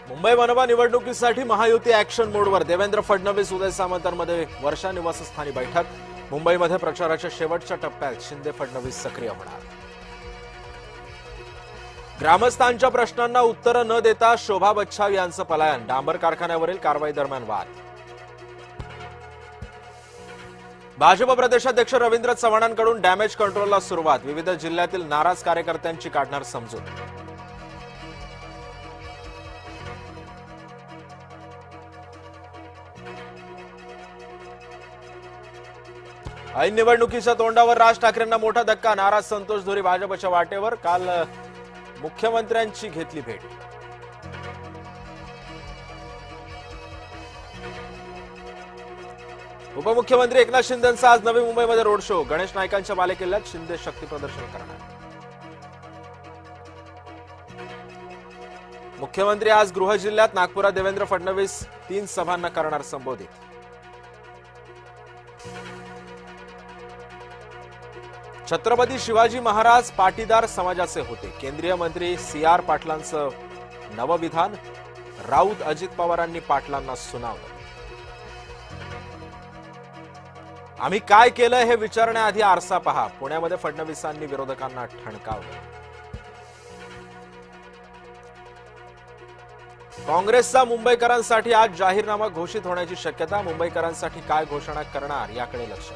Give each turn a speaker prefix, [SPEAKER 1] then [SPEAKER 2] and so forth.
[SPEAKER 1] मुंबई मनपा निवडणुकीसाठी महायुती ऍक्शन मोडवर देवेंद्र फडणवीस उदय सामंतांमध्ये वर्षा निवासस्थानी बैठक। मुंबईमध्ये प्रचाराच्या शेवटच्या टप्प्यात शिंदे फडणवीस सक्रिय होणार। ग्रामस्थांच्या प्रश्नांना उत्तर न देता शोभा बच्छाव यांचं पलायन। डांबर कारखान्यावरील कारवाई दरम्यान वाद। भाजप प्रदेशाध्यक्ष रवींद्र चव्हाणांकडून डॅमेज कंट्रोलला सुरुवात। विविध जिल्ह्यातील नाराज कार्यकर्त्यांची काढणार समजूत। ऐन निवडणुकीच्या तोंडावर राज ठाकरेंना मोठा धक्का। नाराज संतोष धुरी भाजपच्या वाटेवर। काल मुख्यमंत्र्यांची घेतली भेट। उपमुख्यमंत्री एकनाथ शिंदेंचा आज नवी मुंबईमध्ये रोड शो। गणेश नाईकांच्या बालेकिल्ल्यात शिंदे शक्ती प्रदर्शन करणार। मुख्यमंत्री आज गृह जिल्ह्यात नागपुरात देवेंद्र फडणवीस 3 सभांना करणार संबोधित। छत्रपती शिवाजी महाराज पाटीदार समाजाचे होते। केंद्रीय मंत्री CR पाटलांचं नवविधान। राऊत अजित पवारांनी पाटलांना सुनावलं। आम्ही काय केलं हे विचारण्याआधी आरसा पहा। पुण्यामध्ये फडणवीसांनी विरोधकांना ठणकावलं। काँग्रेसचा मुंबईकरांसाठी आज जाहीरनामा घोषित होण्याची शक्यता। मुंबईकरांसाठी काय घोषणा करणार याकडे लक्ष।